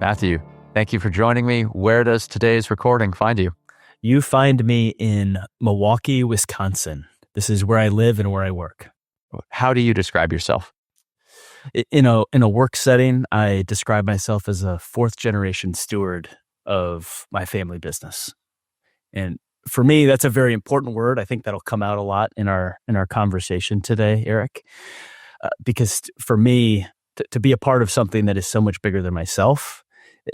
Matthew, thank you for joining me. Where does today's recording find you? You find me in Milwaukee, Wisconsin. This is where I live and where I work. How do you describe yourself? In a work setting, I describe myself as a fourth generation steward of my family business. And for me, that's a very important word. I think that'll come out a lot in our conversation today, Eric, because for me, to be a part of something that is so much bigger than myself,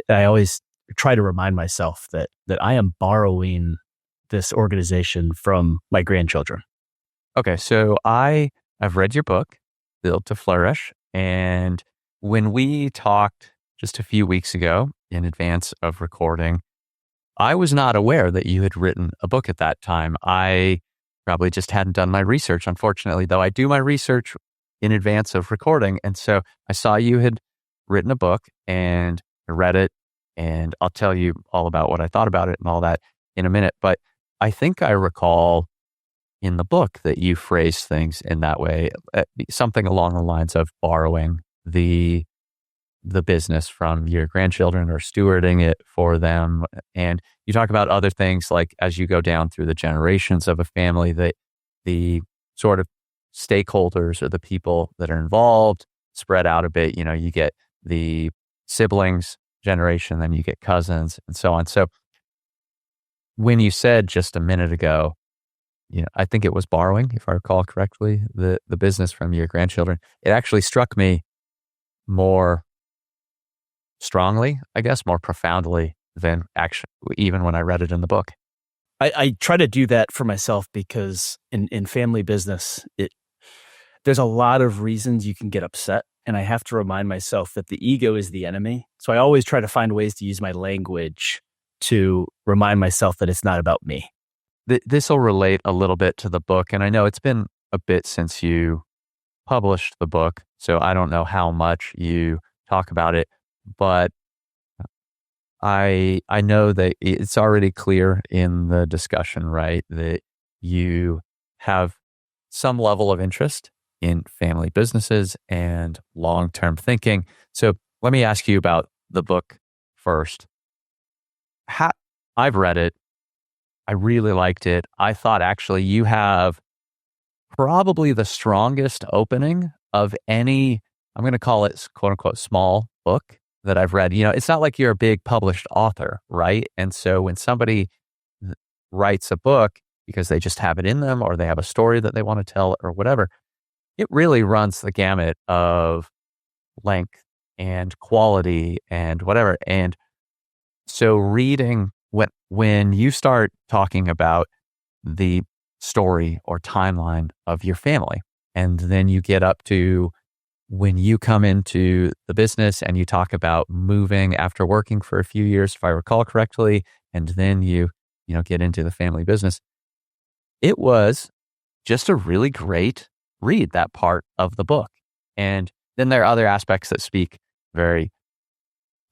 I always try to remind myself that I am borrowing this organization from my grandchildren. Okay, so I've read your book, Built to Flourish, and when we talked just a few weeks ago in advance of recording, I was not aware that you had written a book at that time. I probably just hadn't done my research, unfortunately, though I do my research in advance of recording. And so I saw you had written a book and I read it, and I'll tell you all about what I thought about it and all that in a minute. But I think I recall in the book that you phrased things in that way, something along the lines of borrowing the business from your grandchildren or stewarding it for them. And you talk about other things like as you go down through the generations of a family, that the sort of stakeholders or the people that are involved spread out a bit. You know, you get the siblings generation, then you get cousins and so on. So when you said just a minute ago, I think it was borrowing, if I recall correctly, the business from your grandchildren, it actually struck me more strongly, I guess, more profoundly than actually even when I read it in the book. I try to do that for myself because in family business, there's a lot of reasons you can get upset. And I have to remind myself that the ego is the enemy. So I always try to find ways to use my language to remind myself that it's not about me. This will relate a little bit to the book. And I know it's been a bit since you published the book, so I don't know how much you talk about it, but I know that it's already clear in the discussion, right, that you have some level of interest in family businesses and long-term thinking. So let me ask you about the book first. I've read it. I really liked it. I thought actually you have probably the strongest opening of any, I'm going to call it quote unquote small book that I've read. It's not like you're a big published author, right? And so when somebody writes a book because they just have it in them or they have a story that they want to tell or whatever, it really runs the gamut of length and quality and whatever. And so reading, when you start talking about the story or timeline of your family, and then you get up to when you come into the business and you talk about moving after working for a few years, if I recall correctly, and then you get into the family business, it was just a really great read, that part of the book. And then there are other aspects that speak very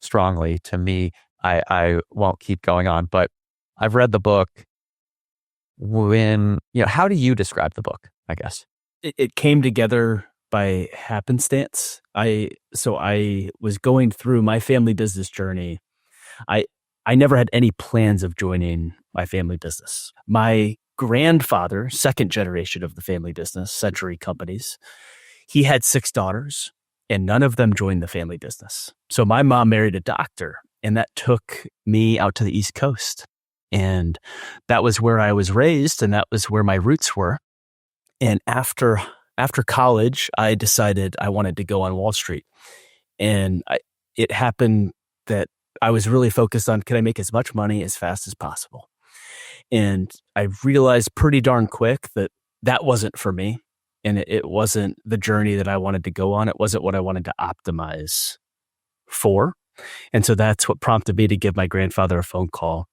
strongly to me. I won't keep going on, but I've read the book. How do you describe the book, I guess? It came together by happenstance. So I was going through my family business journey. I never had any plans of joining my family business. My grandfather, second generation of the family business, Century Companies, he had 6 daughters and none of them joined the family business. So my mom married a doctor, and that took me out to the East Coast. And that was where I was raised, and that was where my roots were. And after college, I decided I wanted to go on Wall Street. And it happened that I was really focused on, can I make as much money as fast as possible? And I realized pretty darn quick that wasn't for me. And it wasn't the journey that I wanted to go on. It wasn't what I wanted to optimize for. And so that's what prompted me to give my grandfather a phone call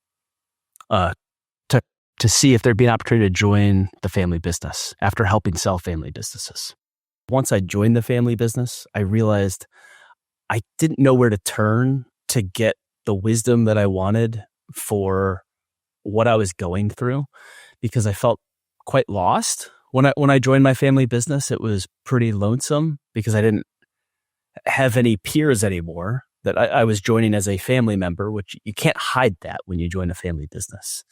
to see if there'd be an opportunity to join the family business after helping sell family businesses. Once I joined the family business, I realized I didn't know where to turn to get the wisdom that I wanted for what I was going through, because I felt quite lost. When I joined my family business, it was pretty lonesome because I didn't have any peers anymore. that I was joining as a family member, which you can't hide that when you join a family business.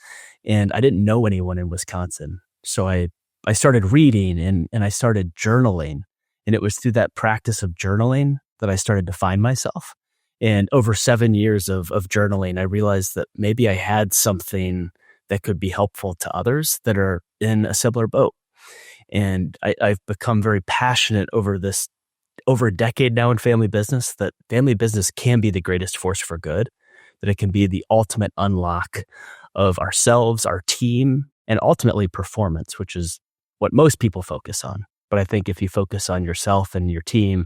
And I didn't know anyone in Wisconsin. So I started reading and I started journaling. And it was through that practice of journaling that I started to find myself. And over 7 years of journaling, I realized that maybe I had something that could be helpful to others that are in a similar boat. And I've become very passionate over a decade now in family business, that family business can be the greatest force for good, that it can be the ultimate unlock of ourselves, our team, and ultimately performance, which is what most people focus on. But I think if you focus on yourself and your team,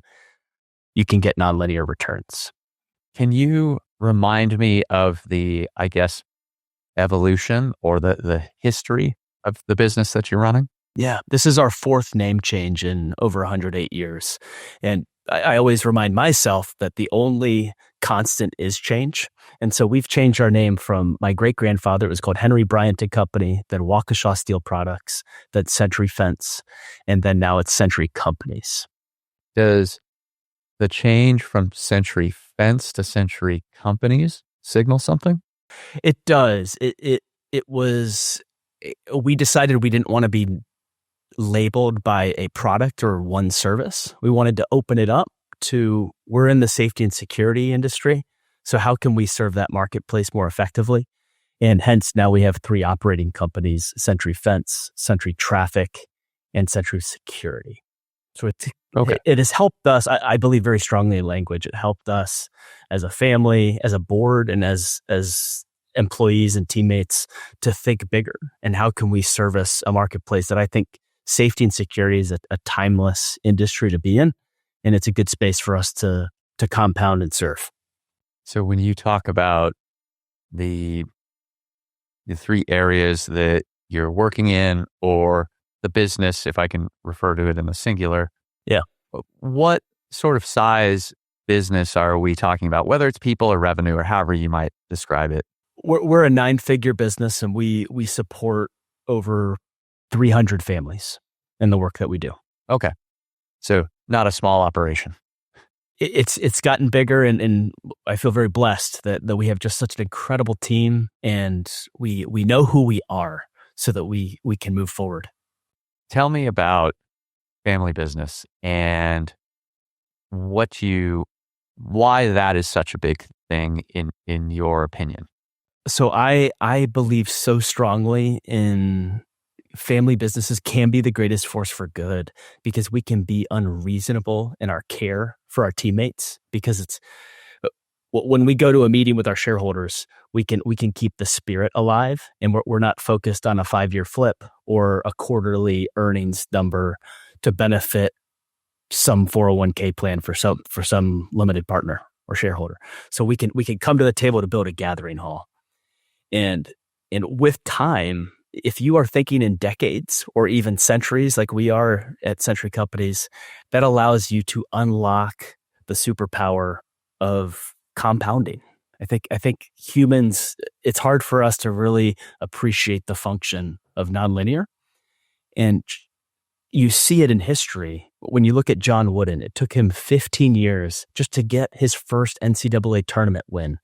you can get nonlinear returns. Can you remind me of the, I guess, evolution or the history of the business that you're running? Yeah, this is our fourth name change in over 108 years. And I always remind myself that the only constant is change. And so we've changed our name from my great-grandfather. It was called Henry Bryant and Company, then Waukesha Steel Products, then Century Fence, and then now it's Century Companies. Does the change from Century Fence to Century Companies signal something? It does. It was, we decided we didn't want to be labeled by a product or one service. We wanted to open it up to, we're in the safety and security industry. So how can we serve that marketplace more effectively? And hence now we have 3 operating companies: Century Fence, Century Traffic, and Century Security. So it has helped us, I believe very strongly in language. It helped us as a family, as a board, and as employees and teammates to think bigger. And how can we service a marketplace that I think safety and security is a timeless industry to be in, and it's a good space for us to compound and serve. So when you talk about the 3 areas that you're working in, or the business, if I can refer to it in the singular, yeah, what sort of size business are we talking about, whether it's people or revenue or however you might describe it? We're a 9-figure business, and we support over 300 families in the work that we do. Okay. So not a small operation. It's gotten bigger, and I feel very blessed that we have just such an incredible team, and we know who we are so that we can move forward. Tell me about family business and why that is such a big thing in your opinion. So I believe so strongly in family businesses can be the greatest force for good, because we can be unreasonable in our care for our teammates, because it's when we go to a meeting with our shareholders, we can keep the spirit alive, and we're not focused on a 5-year flip or a quarterly earnings number to benefit some 401k plan for some limited partner or shareholder. So we can come to the table to build a gathering hall. And with time, if you are thinking in decades or even centuries, like we are at Century Companies, that allows you to unlock the superpower of compounding. I think humans, it's hard for us to really appreciate the function of nonlinear. And you see it in history. When you look at John Wooden, it took him 15 years just to get his first NCAA tournament win.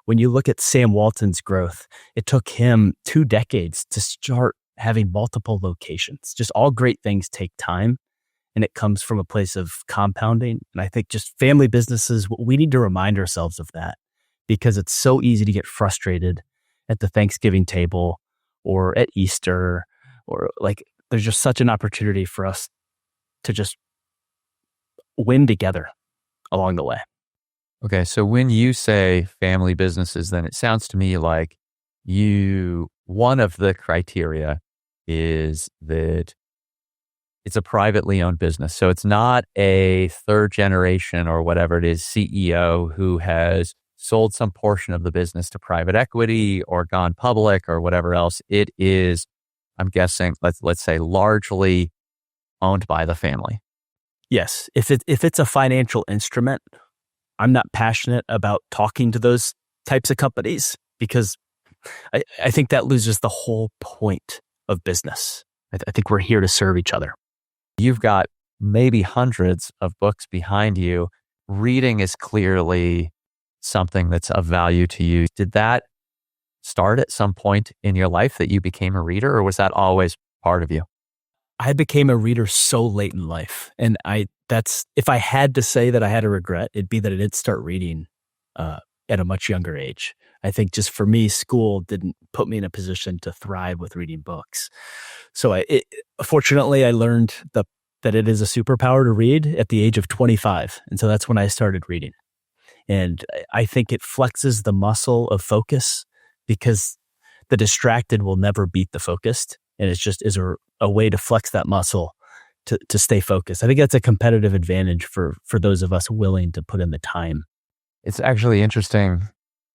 When you look at Sam Walton's growth, it took him 2 decades to start having multiple locations. Just all great things take time, and it comes from a place of compounding. And I think just family businesses, we need to remind ourselves of that, because it's so easy to get frustrated at the Thanksgiving table or at Easter, or like there's just such an opportunity for us to just win together along the way. Okay, so when you say family businesses, then it sounds to me like one of the criteria is that it's a privately owned business. So it's not a 3rd generation or whatever it is CEO who has sold some portion of the business to private equity or gone public or whatever else. It is, I'm guessing, let's say largely owned by the family. Yes. If it's a financial instrument, I'm not passionate about talking to those types of companies, because I think that loses the whole point of business. I think we're here to serve each other. You've got maybe hundreds of books behind you. Reading is clearly something that's of value to you. Did that start at some point in your life that you became a reader, or was that always part of you? I became a reader so late in life. And if I had to say that I had a regret, it'd be that I didn't start reading at a much younger age. I think just for me, school didn't put me in a position to thrive with reading books. So fortunately, I learned that it is a superpower to read at the age of 25. And so that's when I started reading. And I think it flexes the muscle of focus because the distracted will never beat the focused. And it's just is a way to flex that muscle to stay focused. I think that's a competitive advantage for those of us willing to put in the time. It's actually interesting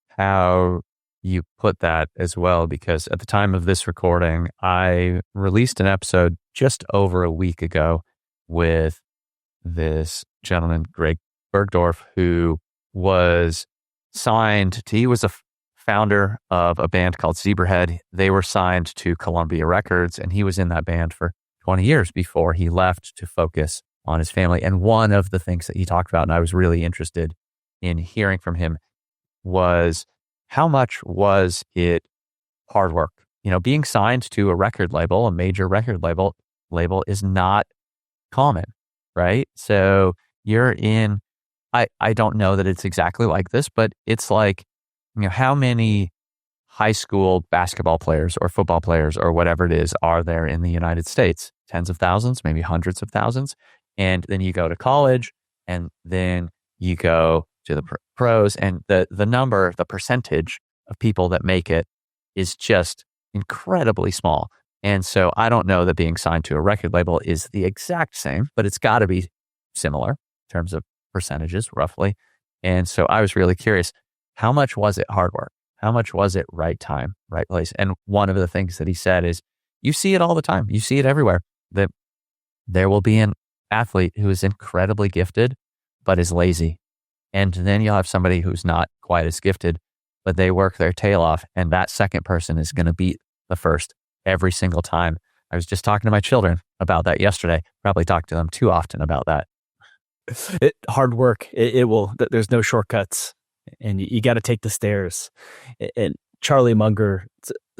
how you put that as well, because at the time of this recording, I released an episode just over a week ago with this gentleman, Greg Bergdorf, who was he was a founder of a band called Zebrahead. They were signed to Columbia Records, and he was in that band for 20 years before he left to focus on his family. And one of the things that he talked about, and I was really interested in hearing from him, was how much was it hard work? Being signed to a record label, a major record label is not common, right? So you're in, I don't know that it's exactly like this, but it's like, how many high school basketball players or football players or whatever it is are there in the United States? Tens of thousands, maybe hundreds of thousands. And then you go to college, and then you go to the pros, and the percentage of people that make it is just incredibly small. And so I don't know that being signed to a record label is the exact same, but it's got to be similar in terms of percentages, roughly. And so I was really curious, how much was it hard work? How much was it right time, right place? And one of the things that he said is, you see it all the time. You see it everywhere, that there will be an athlete who is incredibly gifted, but is lazy. And then you'll have somebody who's not quite as gifted, but they work their tail off. And that second person is going to beat the first every single time. I was just talking to my children about that yesterday. Probably talk to them too often about that. Hard work, it will, there's no shortcuts. And you got to take the stairs. And Charlie Munger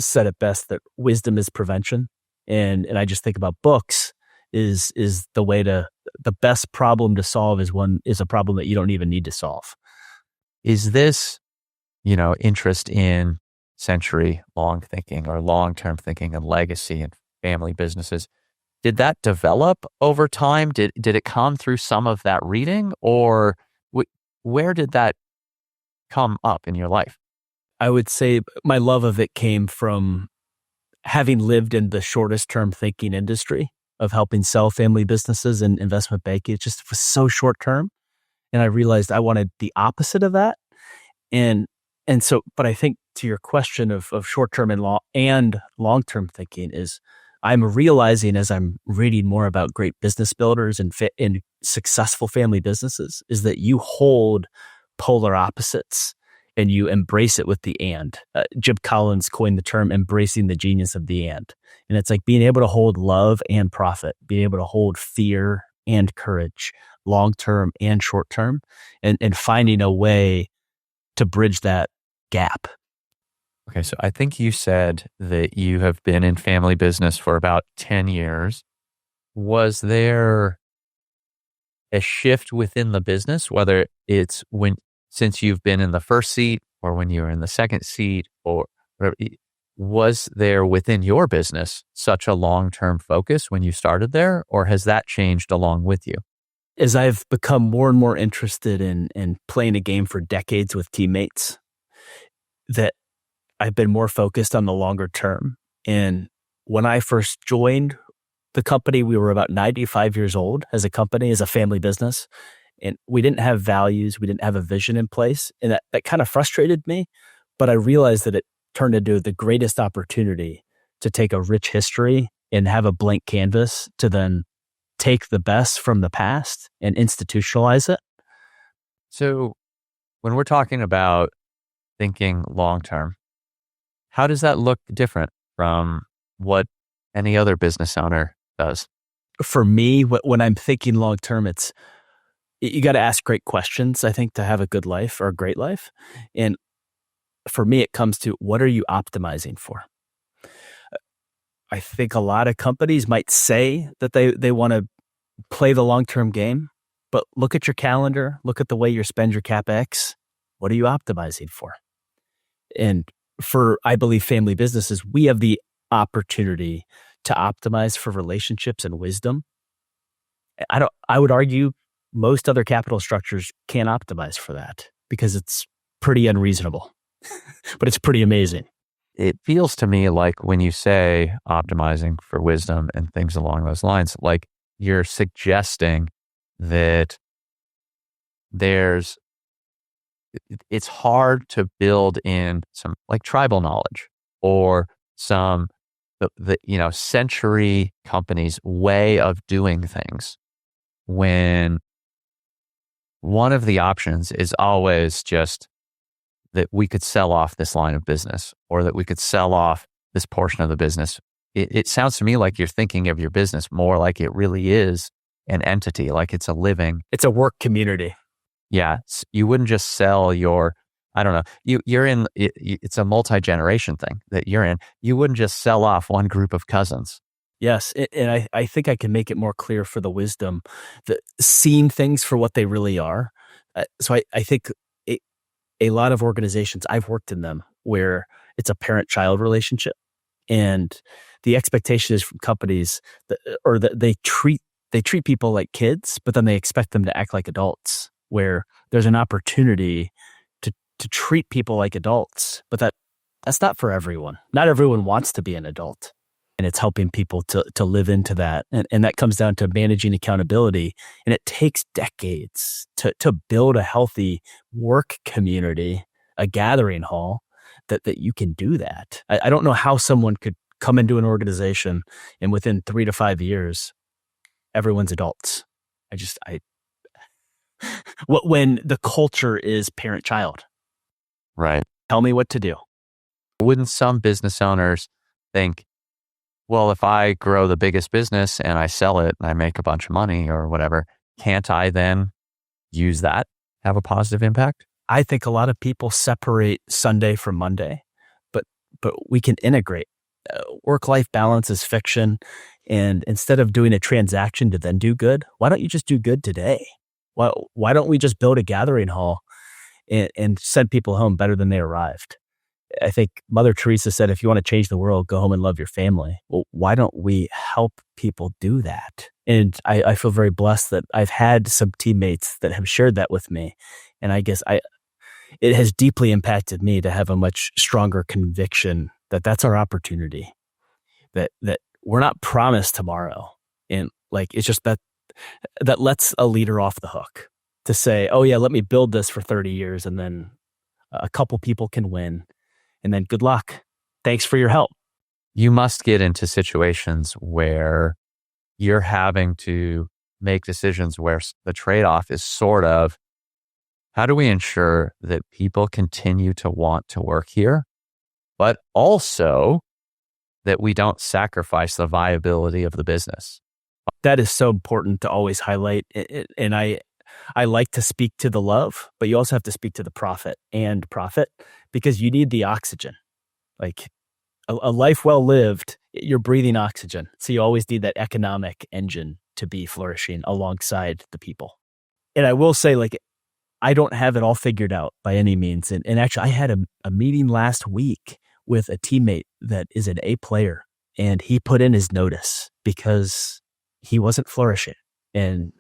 said it best, that wisdom is prevention. And I just think about books is the best problem to solve is a problem that you don't even need to solve. Is this, interest in century-long thinking or long-term thinking and legacy and family businesses, did that develop over time? Did it come through some of that reading, or where did that come up in your life? I would say my love of it came from having lived in the shortest term thinking industry of helping sell family businesses and investment banking. It just was so short term. And I realized I wanted the opposite of that. And so, but I think to your question of short term and long term thinking is, I'm realizing as I'm reading more about great business builders and successful family businesses, is that you hold polar opposites and you embrace it with the and. Jim Collins coined the term embracing the genius of the and. And it's like being able to hold love and profit, being able to hold fear and courage, long-term and short-term, and finding a way to bridge that gap. Okay, so I think you said that you have been in family business for about 10 years. Was there a shift within the business, whether it's since you've been in the first seat or when you were in the second seat or whatever, was there within your business such a long-term focus when you started there, or has that changed along with you? As I've become more and more interested in playing a game for decades with teammates, that I've been more focused on the longer term. And when I first joined the company, we were about 95 years old as a company, as a family business. And we didn't have values. We didn't have a vision in place. And that kind of frustrated me. But I realized that it turned into the greatest opportunity to take a rich history and have a blank canvas to then take the best from the past and institutionalize it. So when we're talking about thinking long-term, how does that look different from what any other business owner does? For me, when I'm thinking long-term, You got to ask great questions, I think, to have a good life or a great life. And for me, it comes to, what are you optimizing for? I think a lot of companies might say that they want to play the long-term game, but look at your calendar, look at the way you spend your CapEx. What are you optimizing for? And for, I believe, family businesses, we have the opportunity to optimize for relationships and wisdom. I would argue most other capital structures can't optimize for that because it's pretty unreasonable, but it's pretty amazing. It feels to me like when you say optimizing for wisdom and things along those lines, like you're suggesting that it's hard to build in some like tribal knowledge or some the century companies' way of doing things, when one of the options is always just that we could sell off this line of business or that we could sell off this portion of the business. It sounds to me like you're thinking of your business more like it really is an entity, like it's a it's a work community. Yeah. You wouldn't just sell I don't know, you're in, it's a multi-generation thing that you're in. You wouldn't just sell off one group of cousins. Yes. And I think I can make it more clear for the wisdom, seeing things for what they really are. So I think a lot of organizations, I've worked in them, where it's a parent-child relationship. And the expectation is from companies that they treat people like kids, but then they expect them to act like adults, where there's an opportunity to treat people like adults, but that's not for everyone. Not everyone wants to be an adult. And it's helping people to live into that. And that comes down to managing accountability. And it takes decades to build a healthy work community, a gathering hall, that you can do that. I don't know how someone could come into an organization and within 3 to 5 years, everyone's adults. When the culture is parent-child. Right. Tell me what to do. Wouldn't some business owners think, well, if I grow the biggest business and I sell it and I make a bunch of money or whatever, can't I then use that, have a positive impact? I think a lot of people separate Sunday from Monday, but we can integrate. Work-life balance is fiction. And instead of doing a transaction to then do good, why don't you just do good today? Why don't we just build a gathering hall and send people home better than they arrived? I think Mother Teresa said, if you want to change the world, go home and love your family. Well, why don't we help people do that? And I feel very blessed that I've had some teammates that have shared that with me. And I guess it has deeply impacted me to have a much stronger conviction that that's our opportunity, that we're not promised tomorrow. And like, it's just that lets a leader off the hook to say, oh yeah, let me build this for 30 years and then a couple people can win. And then good luck. Thanks for your help. You must get into situations where you're having to make decisions where the trade-off is sort of, how do we ensure that people continue to want to work here, but also that we don't sacrifice the viability of the business? That is so important to always highlight. And I like to speak to the love, but you also have to speak to the profit, because you need the oxygen. Like a life well lived, you're breathing oxygen. So you always need that economic engine to be flourishing alongside the people. And I will say, like, I don't have it all figured out by any means. And actually, I had a meeting last week with a teammate that is an A player, and he put in his notice because he wasn't flourishing. And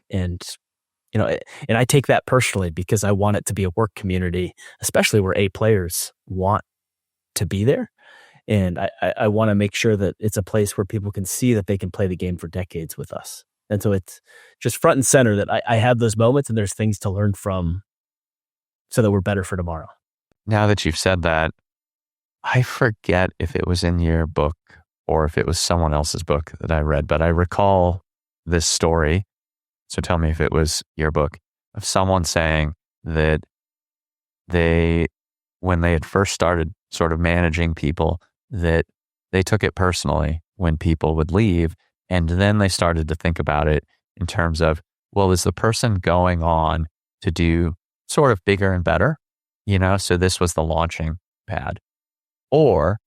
I take that personally because I want it to be a work community, especially where A players want to be there. And I want to make sure that it's a place where people can see that they can play the game for decades with us. And so it's just front and center that I have those moments and there's things to learn from so that we're better for tomorrow. Now that you've said that, I forget if it was in your book or if it was someone else's book that I read, but I recall this story. So tell me if it was your book, of someone saying that when they had first started sort of managing people, that they took it personally when people would leave. And then they started to think about it in terms of, well, is the person going on to do sort of bigger and better? So this was the launching pad. Or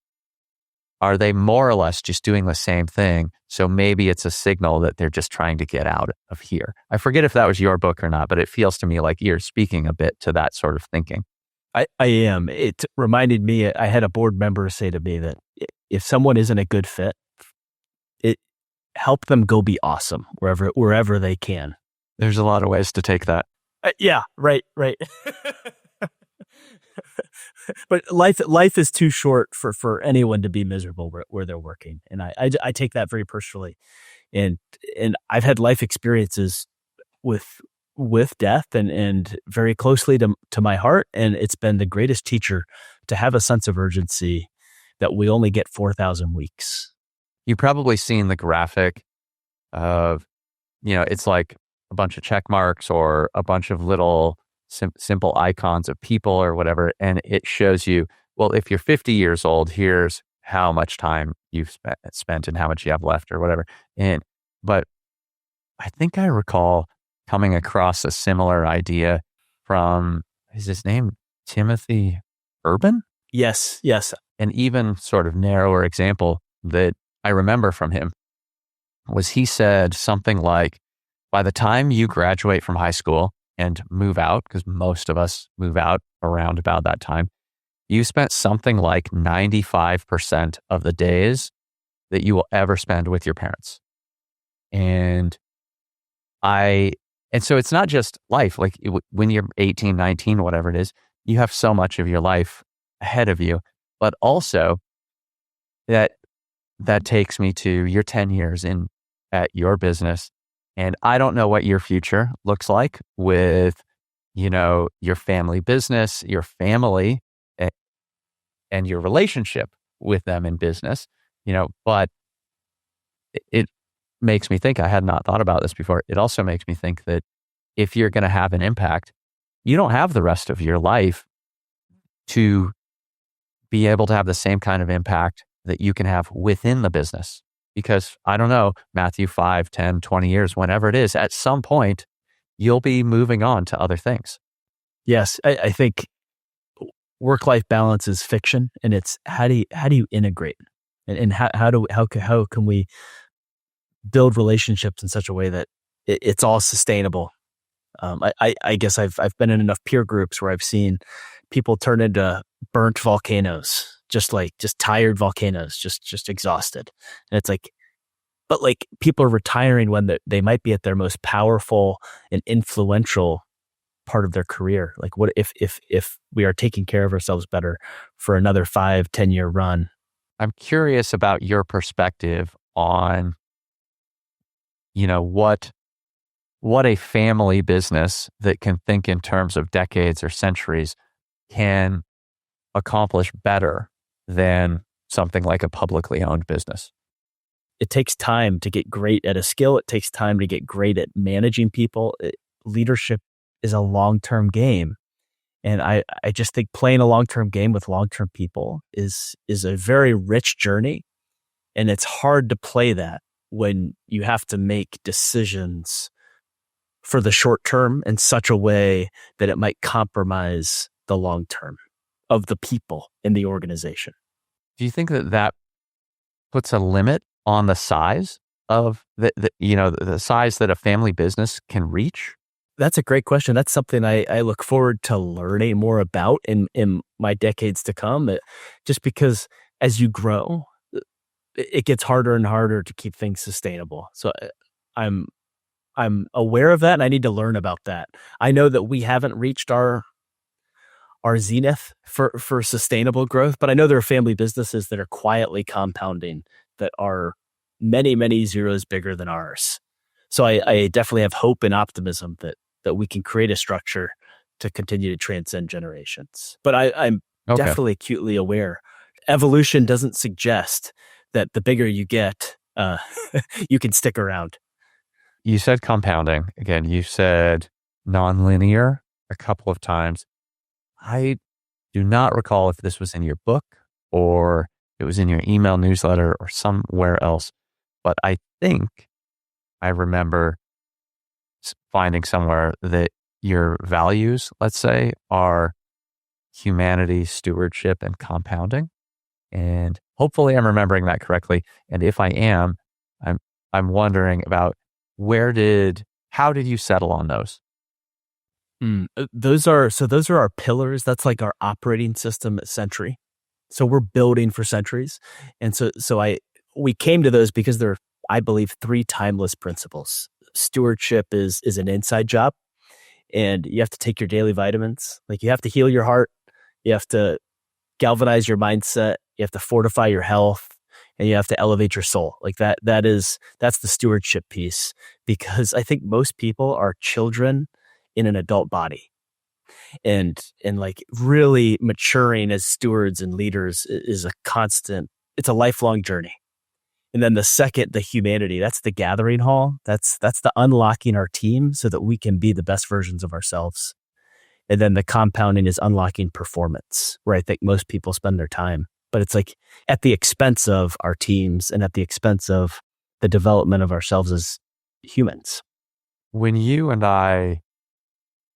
are they more or less just doing the same thing? So maybe it's a signal that they're just trying to get out of here. I forget if that was your book or not, but it feels to me like you're speaking a bit to that sort of thinking. I am. It reminded me, I had a board member say to me that if someone isn't a good fit, help them go be awesome wherever they can. There's a lot of ways to take that. Yeah, right. But life is too short for anyone to be miserable where they're working, and I take that very personally, and I've had life experiences with death and very closely to my heart, and it's been the greatest teacher to have a sense of urgency that we only get 4,000 weeks. You've probably seen the graphic of, it's like a bunch of check marks or a bunch of little simple icons of people or whatever. And it shows you, well, if you're 50 years old, here's how much time you've spent and how much you have left or whatever. But I think I recall coming across a similar idea from, is his name Timothy Urban? Yes. An even sort of narrower example that I remember from him was he said something like, by the time you graduate from high school and move out, because most of us move out around about that time, you spent something like 95% of the days that you will ever spend with your parents. And so it's not just life, like when you're 18, 19, whatever it is, you have so much of your life ahead of you, but also that takes me to your 10 years in at your business. And I don't know what your future looks like with, your family business, your family, and your relationship with them in business, but it makes me think, I had not thought about this before. It also makes me think that if you're going to have an impact, you don't have the rest of your life to be able to have the same kind of impact that you can have within the business. Because I don't know, Matthew, 5, 10, 20 years, whenever it is, at some point, you'll be moving on to other things. Yes, I think work-life balance is fiction, and it's how do you integrate, and how can we build relationships in such a way that it's all sustainable. I guess I've been in enough peer groups where I've seen people turn into burnt volcanoes, just tired volcanoes, just exhausted. And it's like, but like people are retiring when they might be at their most powerful and influential part of their career. Like what if we are taking care of ourselves better for another 5-10 year run? I'm curious about your perspective on, what a family business that can think in terms of decades or centuries can accomplish better than something like a publicly owned business. It takes time to get great at a skill. It takes time to get great at managing people. Leadership is a long-term game. And I just think playing a long-term game with long-term people is a very rich journey. And it's hard to play that when you have to make decisions for the short term in such a way that it might compromise the long term of the people in the organization. Do you think that puts a limit on the size of the size that a family business can reach? That's a great question. That's something I look forward to learning more about in my decades to come. Just because as you grow, it gets harder and harder to keep things sustainable. So I'm aware of that, and I need to learn about that. I know that we haven't reached our zenith for sustainable growth, but I know there are family businesses that are quietly compounding that are many, many zeros bigger than ours. So I definitely have hope and optimism that we can create a structure to continue to transcend generations. But I'm definitely acutely aware. Evolution doesn't suggest that the bigger you get, you can stick around. You said compounding. Again, you said nonlinear a couple of times. I do not recall if this was in your book or it was in your email newsletter or somewhere else, but I think I remember finding somewhere that your values, let's say, are humanity, stewardship, and compounding. And hopefully I'm remembering that correctly. And if I am, I'm wondering about how did you settle on those? Those are our pillars. That's like our operating system at Century. So we're building for centuries. And we came to those because they're, I believe, three timeless principles. Stewardship is an inside job, and you have to take your daily vitamins. Like, you have to heal your heart. You have to galvanize your mindset. You have to fortify your health, and you have to elevate your soul. Like that's the stewardship piece, because I think most people are children in an adult body. And like, really maturing as stewards and leaders is it's a lifelong journey. And then the second, the humanity, that's the gathering hall. That's the unlocking our team so that we can be the best versions of ourselves. And then the compounding is unlocking performance, where I think most people spend their time. But it's like at the expense of our teams and at the expense of the development of ourselves as humans. When you and I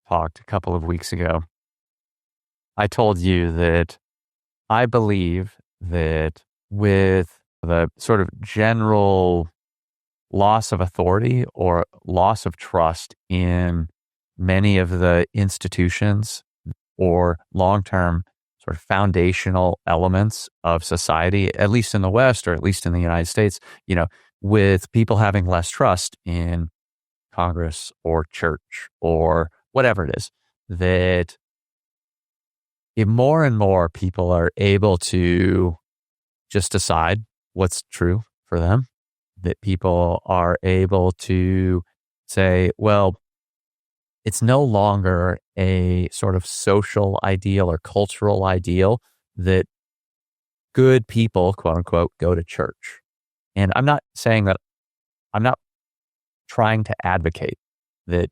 talked a couple of weeks ago, I told you that I believe that with the sort of general loss of authority or loss of trust in many of the institutions or long-term sort of foundational elements of society, at least in the West or at least in the United States, with people having less trust in Congress or church or whatever it is, that if more and more people are able to just decide what's true for them, that people are able to say, well, it's no longer a sort of social ideal or cultural ideal that good people, quote unquote, go to church. And I'm not trying to advocate that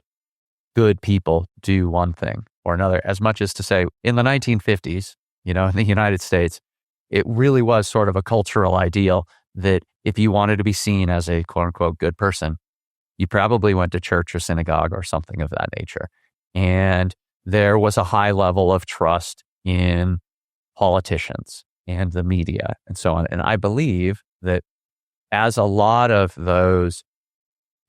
good people do one thing or another, as much as to say in the 1950s, in the United States, it really was sort of a cultural ideal that if you wanted to be seen as a quote unquote good person, you probably went to church or synagogue or something of that nature. And there was a high level of trust in politicians and the media and so on. And I believe that as a lot of those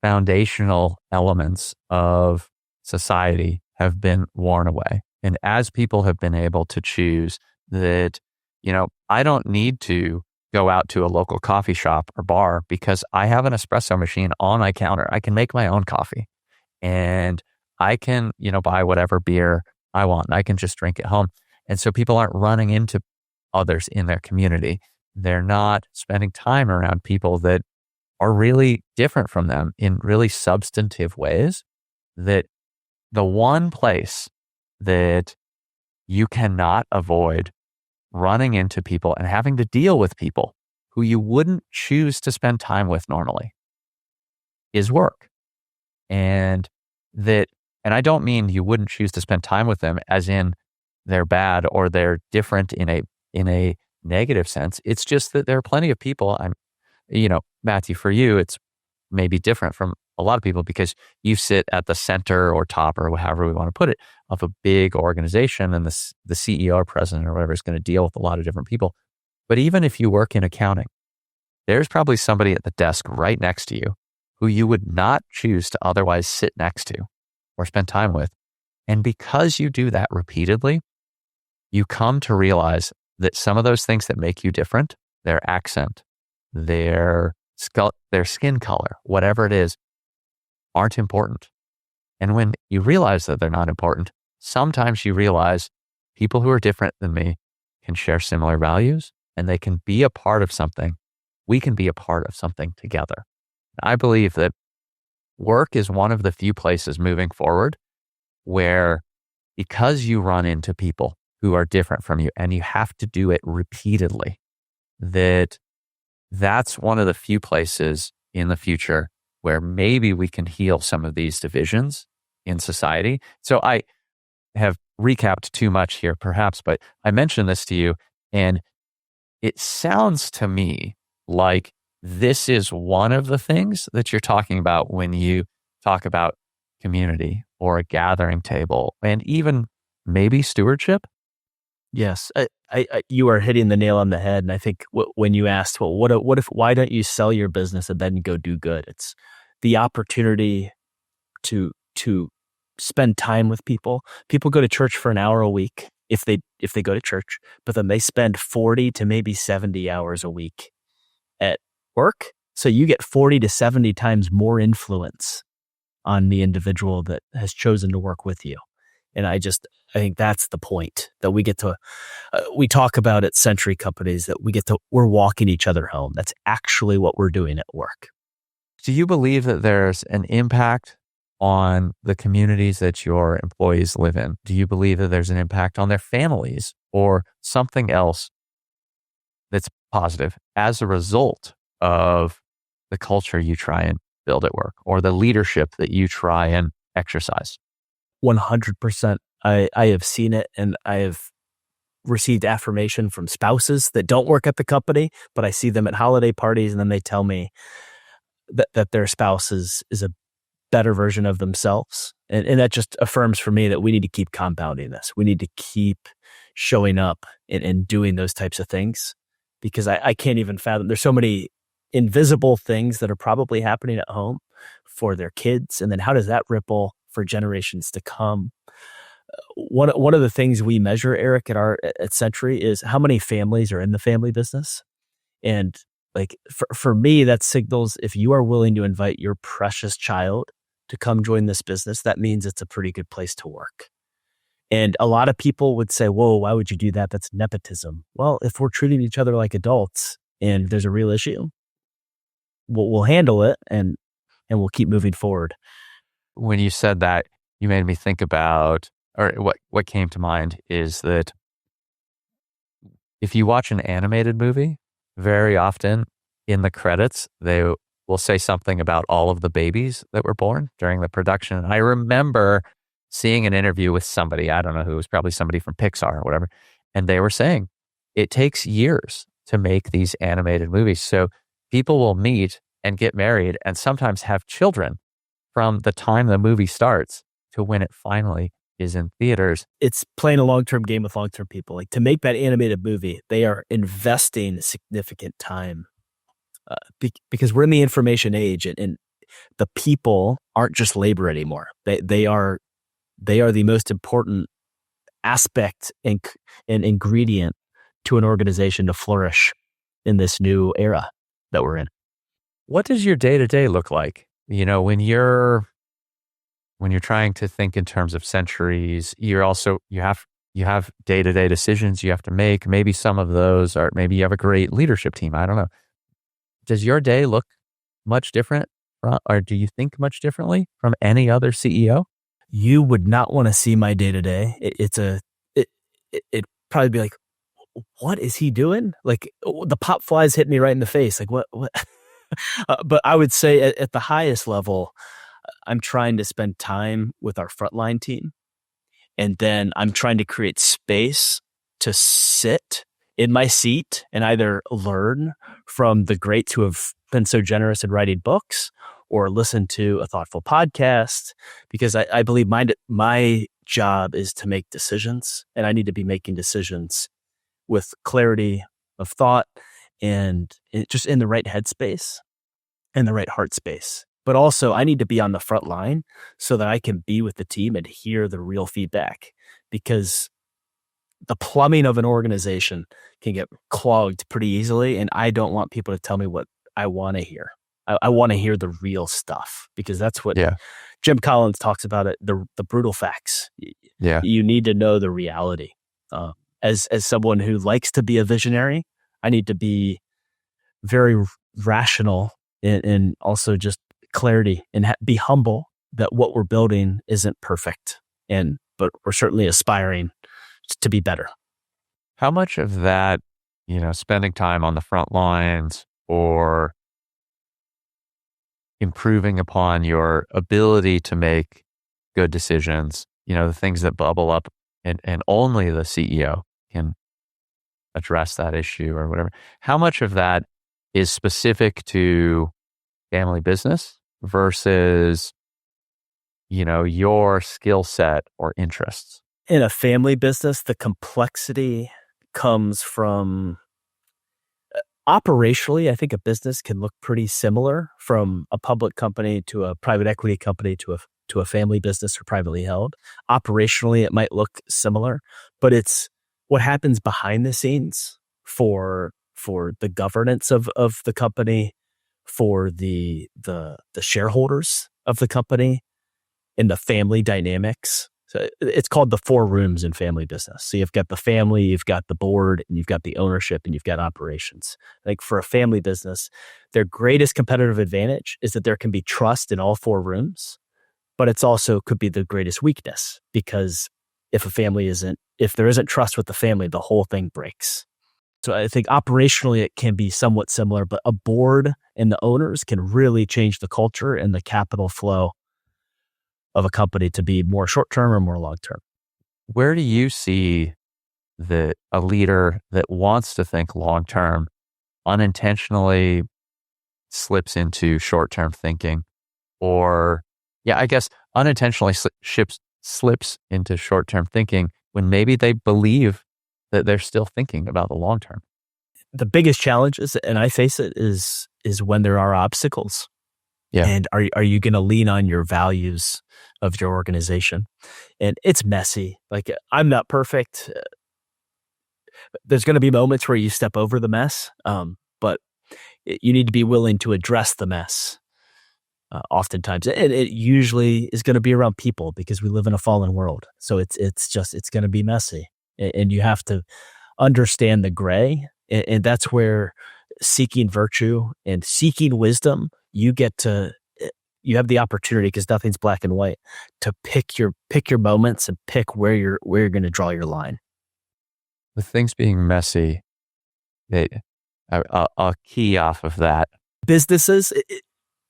foundational elements of society have been worn away, and as people have been able to choose that, I don't need to go out to a local coffee shop or bar because I have an espresso machine on my counter. I can make my own coffee, and I can, buy whatever beer I want, and I can just drink at home. And so people aren't running into others in their community. They're not spending time around people that are really different from them in really substantive ways. That the one place that you cannot avoid running into people and having to deal with people who you wouldn't choose to spend time with normally is work. And I don't mean you wouldn't choose to spend time with them as in they're bad or they're different in a negative sense. It's just that there are plenty of people. Matthew, for you, it's maybe different from a lot of people because you sit at the center or top or however we want to put it of a big organization, and the CEO or president or whatever is going to deal with a lot of different people. But even if you work in accounting, there's probably somebody at the desk right next to you who you would not choose to otherwise sit next to or spend time with. And because you do that repeatedly, you come to realize that some of those things that make you different, their accent, their skin color, whatever it is, aren't important. And when you realize that they're not important, sometimes you realize people who are different than me can share similar values and they can be a part of something. We can be a part of something together. I believe that work is one of the few places moving forward where, because you run into people who are different from you and you have to do it repeatedly, that's one of the few places in the future where maybe we can heal some of these divisions in society. So I have recapped too much here perhaps, but I mentioned this to you and it sounds to me like this is one of the things that you're talking about when you talk about community or a gathering table, and even maybe stewardship? Yes, you are hitting the nail on the head. And I think when you asked, well, what if, why don't you sell your business and then go do good? It's the opportunity to spend time with people. People go to church for an hour a week if they go to church, but then they spend 40 to maybe 70 hours a week at work. So you get 40 to 70 times more influence on the individual that has chosen to work with you. And I think that's the point that we get to, we talk about at Century Companies that we're walking each other home. That's actually what we're doing at work. Do you believe that there's an impact on the communities that your employees live in? Do you believe that there's an impact on their families or something else that's positive as a result of the culture you try and build at work or the leadership that you try and exercise? 100%. I have seen it, and I have received affirmation from spouses that don't work at the company, but I see them at holiday parties, and then they tell me that their spouse is a better version of themselves. And that just affirms for me that we need to keep compounding this. We need to keep showing up and doing those types of things, because I can't even fathom. There's so many invisible things that are probably happening at home for their kids. And then how does that ripple for generations to come? One of the things we measure, Eric, at Century is how many families are in the family business. And like for me, that signals if you are willing to invite your precious child to come join this business, that means it's a pretty good place to work. And a lot of people would say, whoa, why would you do that? That's nepotism. Well, if we're treating each other like adults and there's a real issue, we'll handle it and we'll keep moving forward. When you said that, you made me think about, or what came to mind is that if you watch an animated movie, very often in the credits, they will say something about all of the babies that were born during the production. And I remember seeing an interview with somebody, I don't know who, it was probably somebody from Pixar or whatever, and they were saying it takes years to make these animated movies. So people will meet and get married and sometimes have children from the time the movie starts to when it finally is in theaters. It's playing a long-term game with long-term people. Like to make that animated movie, they are investing significant time because we're in the information age, and the people aren't just labor anymore. They are the most important aspect and ingredient to an organization to flourish in this new era that we're in. What does your day-to-day look like? You know, when you're trying to think in terms of centuries, you have day-to-day decisions you have to make. Maybe some of those are, maybe you have a great leadership team. I don't know. Does your day look much different, or do you think much differently from any other CEO? You would not want to see my day-to-day. It'd probably be like, what is he doing? Like the pop flies hit me right in the face. Like what? But I would say at the highest level, I'm trying to spend time with our frontline team. And then I'm trying to create space to sit in my seat and either learn from the greats who have been so generous in writing books or listen to a thoughtful podcast, because I believe my job is to make decisions, and I need to be making decisions with clarity of thought and just in the right headspace and the right heart space. But also I need to be on the front line so that I can be with the team and hear the real feedback, because the plumbing of an organization can get clogged pretty easily. And I don't want people to tell me what I want to hear. I want to hear the real stuff, because that's what Jim Collins talks about it, the brutal facts. Yeah. You need to know the reality. As someone who likes to be a visionary, I need to be very rational and also just clarity and be humble that what we're building isn't perfect, but we're certainly aspiring to be better. How much of that, spending time on the front lines or improving upon your ability to make good decisions, the things that bubble up and only the CEO can address that issue or whatever. How much of that is specific to family business versus, your skill set or interests? In a family business, the complexity comes from operationally. I think a business can look pretty similar from a public company to a private equity company to a family business or privately held. Operationally, it might look similar, but it's what happens behind the scenes for the governance of the company, for the shareholders of the company, and the family dynamics. So it's called the four rooms in family business. So you've got the family, you've got the board, and you've got the ownership, and you've got operations. Like for a family business, their greatest competitive advantage is that there can be trust in all four rooms, but it's also could be the greatest weakness, because if there isn't trust with the family, the whole thing breaks. So I think operationally it can be somewhat similar, but a board and the owners can really change the culture and the capital flow of a company to be more short-term or more long-term. Where do you see that a leader that wants to think long-term unintentionally slips into short-term thinking, or I guess unintentionally slips into short-term thinking when maybe they believe that they're still thinking about the long-term? The biggest challenge is, and I face it, is when there are obstacles. Yeah. And are you going to lean on your values of your organization? And it's messy. Like, I'm not perfect. There's going to be moments where you step over the mess, but you need to be willing to address the mess. Oftentimes, and it usually is going to be around people, because we live in a fallen world. So it's going to be messy, and you have to understand the gray, and that's where seeking virtue and seeking wisdom, you have the opportunity, because nothing's black and white, to pick your moments and pick where you're going to draw your line. With things being messy, I'll key off of that. Businesses,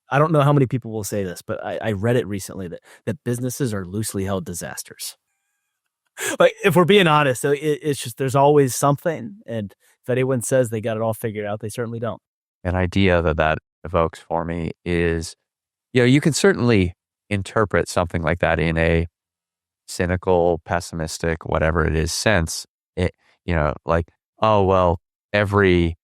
I don't know how many people will say this, but I read it recently that businesses are loosely held disasters. Like, if we're being honest, it's just, there's always something. And if anyone says they got it all figured out, they certainly don't. An idea that evokes for me is, you can certainly interpret something like that in a cynical, pessimistic, whatever it is sense. Like, oh, well, every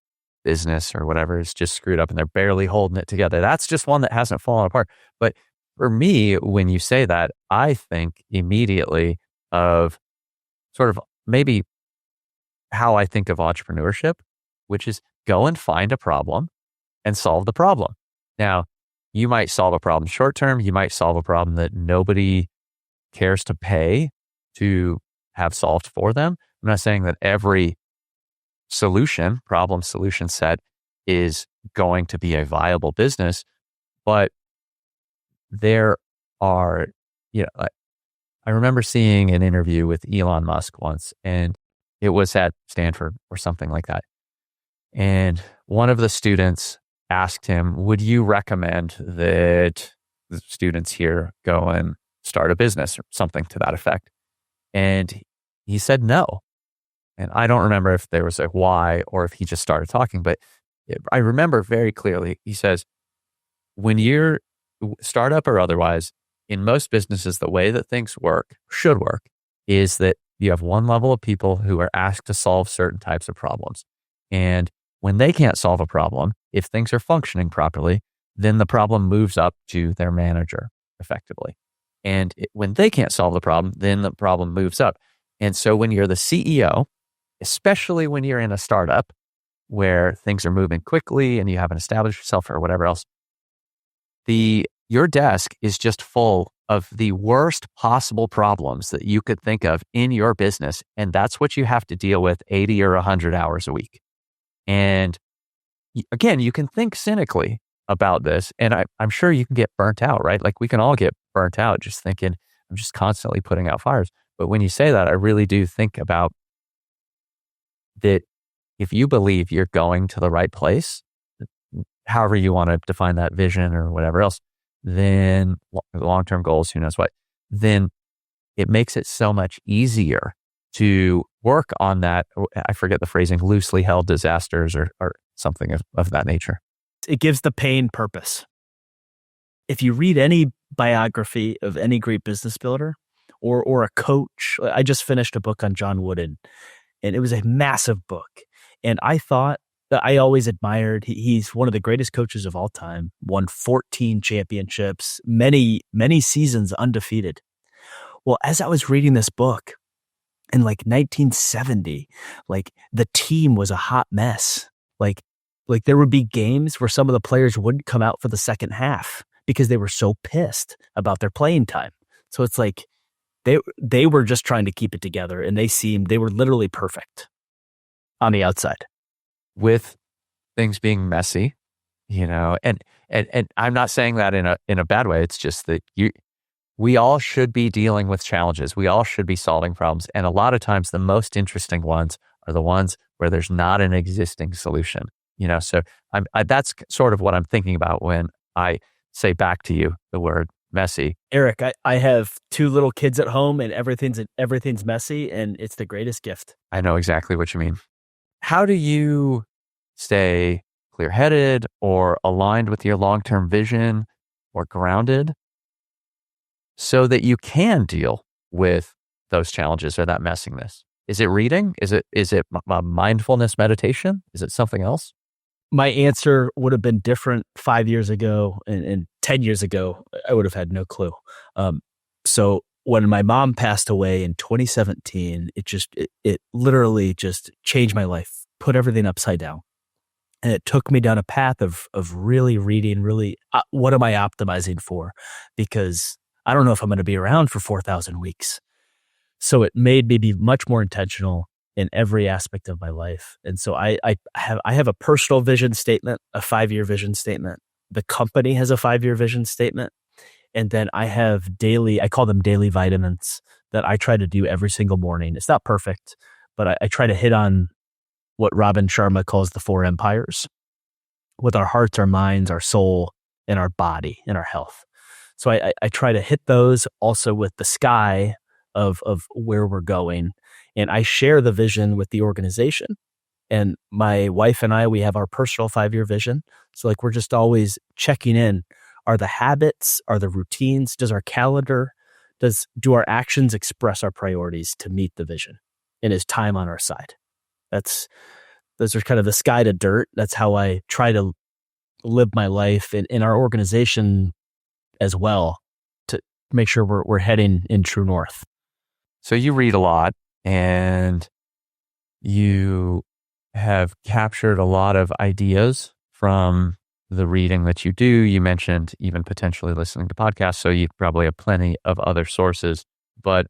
business or whatever is just screwed up and they're barely holding it together. That's just one that hasn't fallen apart. But for me, when you say that, I think immediately of sort of maybe how I think of entrepreneurship, which is go and find a problem and solve the problem. Now, you might solve a problem short term. You might solve a problem that nobody cares to pay to have solved for them. I'm not saying that every problem solution set is going to be a viable business, but there are, I remember seeing an interview with Elon Musk once, and it was at Stanford or something like that. And one of the students asked him, would you recommend that the students here go and start a business or something to that effect? And he said no. And I don't remember if there was a why or if he just started talking, but I remember very clearly, he says, when you're startup or otherwise, in most businesses, the way that things should work, is that you have one level of people who are asked to solve certain types of problems. And when they can't solve a problem, if things are functioning properly, then the problem moves up to their manager effectively. And when they can't solve the problem, then the problem moves up. And so when you're the CEO, especially when you're in a startup where things are moving quickly and you haven't established yourself or whatever else, your desk is just full of the worst possible problems that you could think of in your business. And that's what you have to deal with 80 or 100 hours a week. And again, you can think cynically about this, and I'm sure you can get burnt out, right? Like, we can all get burnt out just thinking, I'm just constantly putting out fires. But when you say that, I really do think about that. If you believe you're going to the right place, however you want to define that vision or whatever else, then long-term goals, who knows what, then it makes it so much easier to work on that. I forget the phrasing, loosely held disasters or something of that nature. It gives the pain purpose. If you read any biography of any great business builder or a coach. I just finished a book on John Wooden, and it was a massive book. And I thought that I always admired, he's one of the greatest coaches of all time, won 14 championships, many, many seasons undefeated. Well, as I was reading this book in like 1970, like the team was a hot mess. Like there would be games where some of the players wouldn't come out for the second half because they were so pissed about their playing time. So it's like they were just trying to keep it together, and they were literally perfect on the outside. With things being messy, and I'm not saying that in a bad way. It's just that we all should be dealing with challenges. We all should be solving problems. And a lot of times the most interesting ones are the ones where there's not an existing solution. So that's sort of what I'm thinking about when I say back to you the word messy. Eric, I have 2 little kids at home, and everything's messy, and it's the greatest gift. I know exactly what you mean. How do you stay clear-headed or aligned with your long-term vision or grounded so that you can deal with those challenges or that messiness? Is it reading? Is it mindfulness meditation? Is it something else? My answer would have been different 5 years ago, and 10 years ago, I would have had no clue. So when my mom passed away in 2017, it literally just changed my life, put everything upside down. And it took me down a path of really reading, what am I optimizing for? Because I don't know if I'm going to be around for 4,000 weeks. So it made me be much more intentional in every aspect of my life. And so I have a personal vision statement, a 5-year vision statement. The company has a 5-year vision statement. And then I call them daily vitamins that I try to do every single morning. It's not perfect, but I try to hit on what Robin Sharma calls the 4 empires, with our hearts, our minds, our soul, and our body, and our health. So I try to hit those also with the sky of where we're going. And I share the vision with the organization. And my wife and we have our personal 5-year vision. So like we're just always checking in. Are the habits, are the routines, does our calendar, do our actions express our priorities to meet the vision? And is time on our side? Those are kind of the sky to dirt. That's how I try to live my life in our organization as well, to make sure we're heading in true north. So you read a lot, and you have captured a lot of ideas from the reading that you do. You mentioned even potentially listening to podcasts, so you probably have plenty of other sources. But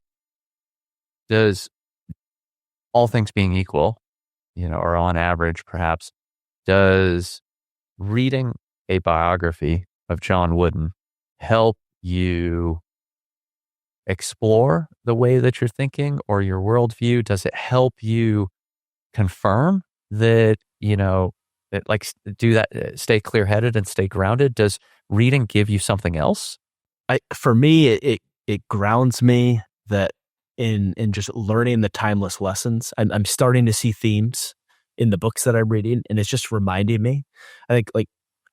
does, all things being equal, or on average perhaps, does reading a biography of John Wooden help you explore the way that you're thinking or your worldview? Does it help you confirm that, stay clear-headed and stay grounded? Does reading give you something else? For me, it grounds me that in just learning the timeless lessons, I'm starting to see themes in the books that I'm reading, and it's just reminding me. I think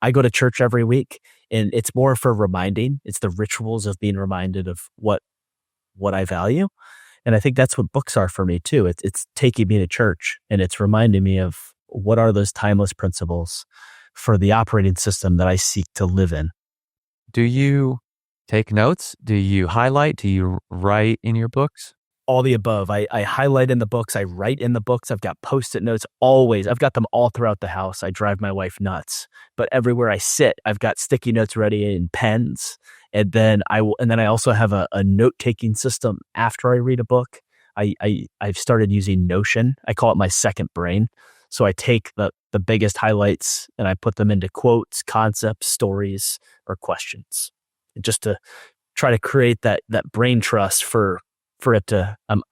I go to church every week, and it's more for reminding. It's the rituals of being reminded of what I value. And I think that's what books are for me too. It's taking me to church, and it's reminding me of what are those timeless principles for the operating system that I seek to live in. Do you take notes? Do you highlight? Do you write in your books? All the above. I highlight in the books. I write in the books. I've got Post-it notes always. I've got them all throughout the house. I drive my wife nuts. But everywhere I sit, I've got sticky notes ready and pens. And then I also have a note-taking system after I read a book. I've started using Notion. I call it my second brain. So I take the biggest highlights and I put them into quotes, concepts, stories, or questions, just to try to create that brain trust for it to. I'm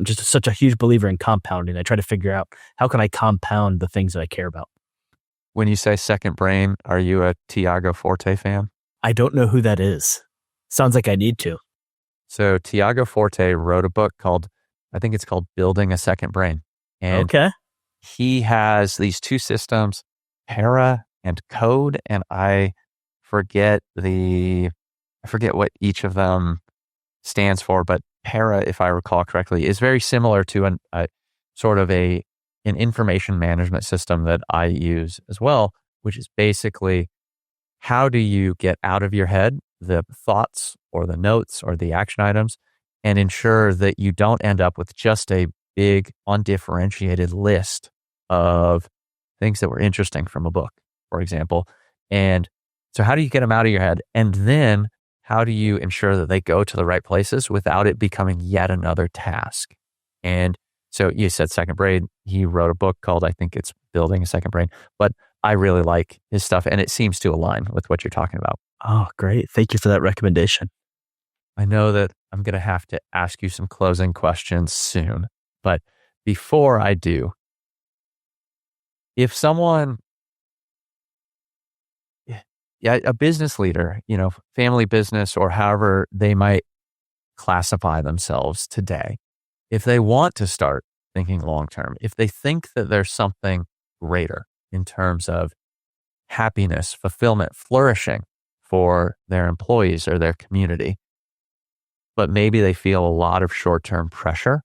just such a huge believer in compounding. I try to figure out how can I compound the things that I care about. When you say second brain, are you a Tiago Forte fan? I don't know who that is. Sounds like I need to. So Tiago Forte wrote a book called, I think it's called Building a Second Brain. And okay. He has these 2 systems, para and code, and I forget the I forget what each of them stands for, but para, if I recall correctly, is very similar to a sort of an information management system that I use as well, which is basically how do you get out of your head the thoughts or the notes or the action items and ensure that you don't end up with just a big undifferentiated list of things that were interesting from a book, for example. And so how do you get them out of your head? And then how do you ensure that they go to the right places without it becoming yet another task? And so you said second brain. He wrote a book called, I think it's Building a Second Brain, but I really like his stuff and it seems to align with what you're talking about. Oh, great. Thank you for that recommendation. I know that I'm going to have to ask you some closing questions soon, but before I do, if someone, yeah, a business leader, family business or however they might classify themselves today, if they want to start thinking long term, if they think that there's something greater in terms of happiness, fulfillment, flourishing for their employees or their community, but maybe they feel a lot of short-term pressure,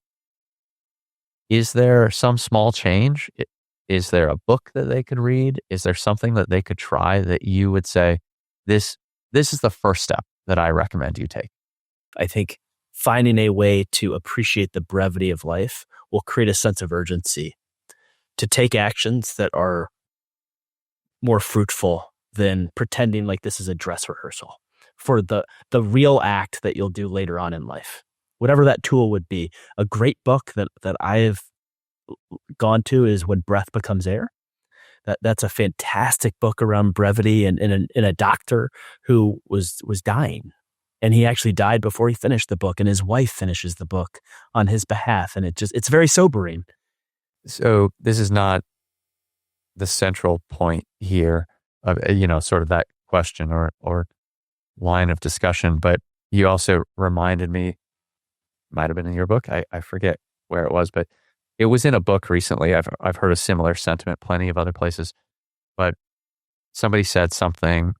is there some small change? Is there a book that they could read? Is there something that they could try that you would say, this is the first step that I recommend you take? I think finding a way to appreciate the brevity of life will create a sense of urgency to take actions that are more fruitful than pretending like this is a dress rehearsal for the real act that you'll do later on in life. Whatever that tool would be. A great book that I've gone to is When Breath Becomes Air. That's a fantastic book around brevity and in a doctor who was dying. And he actually died before he finished the book, and his wife finishes the book on his behalf. And it's very sobering. So this is not the central point here of, sort of that question or line of discussion, but you also reminded me, might have been in your book. I forget where it was, but it was in a book recently. I've heard a similar sentiment, plenty of other places, but somebody said something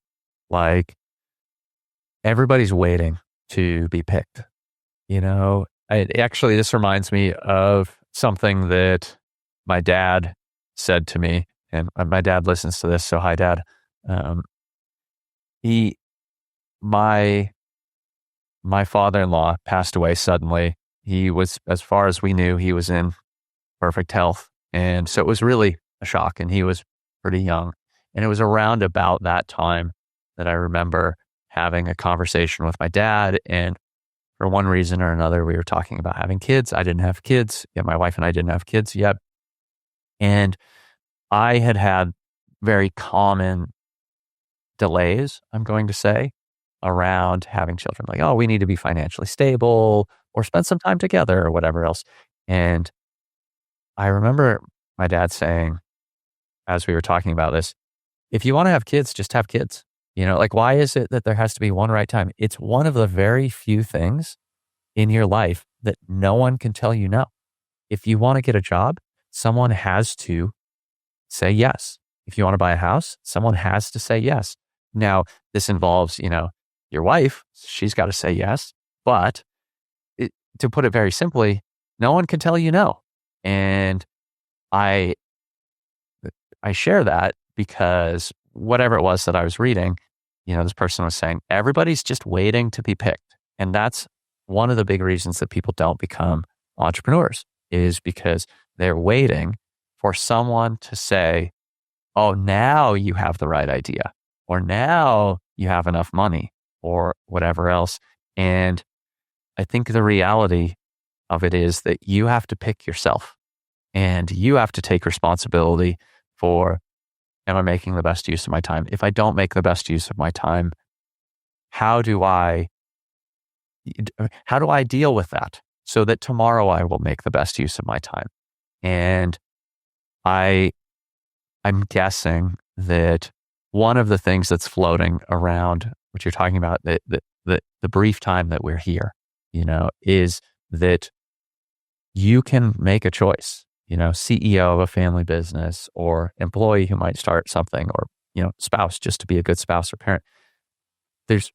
like, everybody's waiting to be picked. Actually, this reminds me of something that my dad said to me, and my dad listens to this. So hi, Dad. My father-in-law passed away suddenly. He was, as far as we knew, he was in perfect health. And so it was really a shock, and he was pretty young. And it was around about that time that I remember having a conversation with my dad. And for one reason or another, we were talking about having kids. I didn't have kids yet. My wife and I didn't have kids yet. And I had very common delays, I'm going to say, around having children. Like, oh, we need to be financially stable or spend some time together or whatever else. And I remember my dad saying, as we were talking about this, if you want to have kids, just have kids. Why is it that there has to be one right time? It's one of the very few things in your life that no one can tell you no. If you want to get a job, someone has to say yes. If you want to buy a house, someone has to say yes. Now, this involves, your wife. She's got to say yes. But to put it very simply, no one can tell you no. And I share that because whatever it was that I was reading, this person was saying, everybody's just waiting to be picked. And that's one of the big reasons that people don't become entrepreneurs, is because they're waiting for someone to say, oh, now you have the right idea, or now you have enough money, or whatever else. And I think the reality of it is that you have to pick yourself, and you have to take responsibility for, am I making the best use of my time? If I don't make the best use of my time, how do I deal with that so that tomorrow I will make the best use of my time? And I'm guessing that one of the things that's floating around what you're talking about, the brief time that we're here, is that you can make a choice. CEO of a family business, or employee who might start something, or, spouse, just to be a good spouse or parent. There's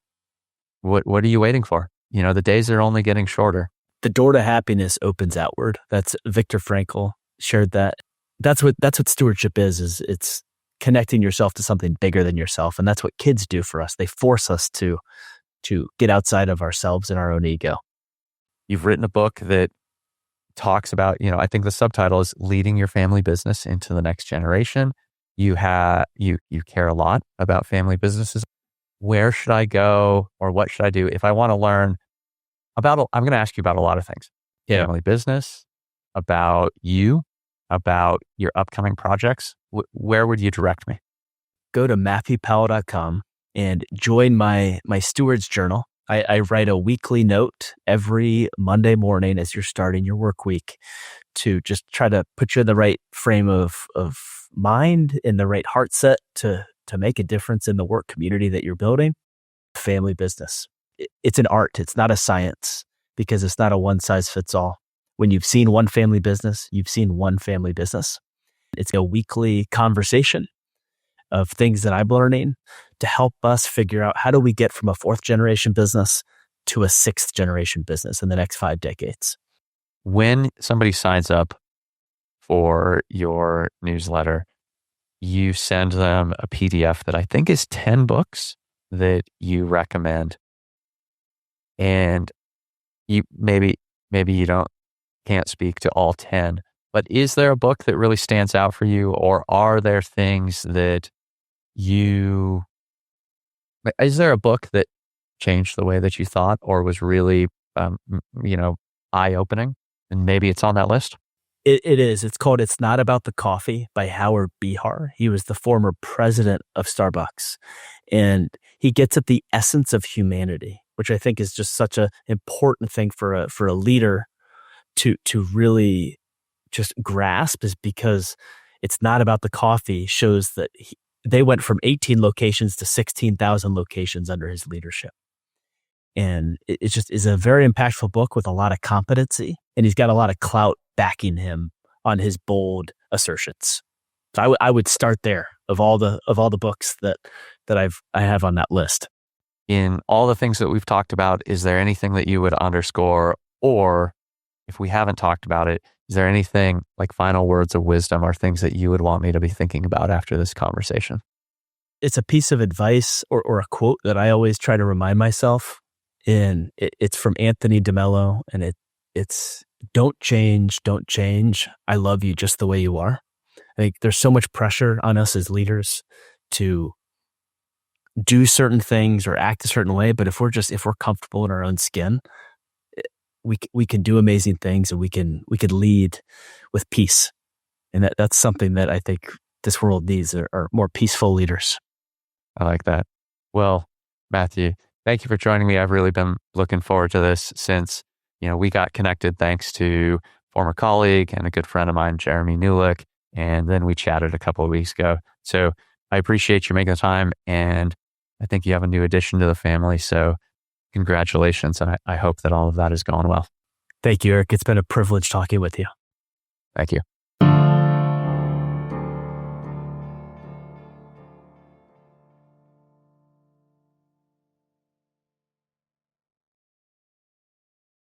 What are you waiting for? The days are only getting shorter. The door to happiness opens outward. That's Viktor Frankl shared that. That's what stewardship is it's connecting yourself to something bigger than yourself. And that's what kids do for us. They force us to get outside of ourselves and our own ego. You've written a book that talks about, I think the subtitle is Leading Your Family Business into the Next Generation. You care a lot about family businesses. Where should I go or what should I do if I want to learn about, I'm going to ask you about a lot of things. Yeah. Family business, about you, about your upcoming projects. Where would you direct me? Go to matthewpowell.com and join my steward's journal. I write a weekly note every Monday morning as you're starting your work week to just try to put you in the right frame of mind, in the right heart set to make a difference in the work community that you're building. Family business. It's an art. It's not a science because it's not a one size fits all. When you've seen one family business, you've seen one family business. It's a weekly conversation of things that I'm learning to help us figure out how do we get from a 4th generation business to a 6th generation business in the next 5 decades. When somebody signs up for your newsletter, you send them a PDF that I think is 10 books that you recommend. And you maybe you can't speak to all 10, but is there a book that really stands out for you, or are there things that is there a book that changed the way that you thought or was really, eye-opening? And maybe it's on that list? It is. It's called It's Not About the Coffee by Howard Behar. He was the former president of Starbucks. And he gets at the essence of humanity, which I think is just such an important thing for a leader to really just grasp, is because It's Not About the Coffee shows that they went from 18 locations to 16,000 locations under his leadership. And it just is a very impactful book with a lot of competency, and he's got a lot of clout backing him on his bold assertions. So I would start there of all the books that I have on that list. In all the things that we've talked about, is there anything that you would underscore, or if we haven't talked about it, is there anything like final words of wisdom or things that you would want me to be thinking about after this conversation? It's a piece of advice or a quote that I always try to remind myself. And it's from Anthony DeMello, and it's don't change. I love you just the way you are. I think there's so much pressure on us as leaders to do certain things or act a certain way, but if we're comfortable in our own skin, we can do amazing things, and we can lead with peace. And that's something that I think this world needs are more peaceful leaders. I like that. Well, Matthew, thank you for joining me. I've really been looking forward to this since, we got connected thanks to former colleague and a good friend of mine, Jeremy Newlick. And then we chatted a couple of weeks ago. So I appreciate you making the time. And I think you have a new addition to the family. So congratulations. And I hope that all of that is going well. Thank you, Eric. It's been a privilege talking with you. Thank you.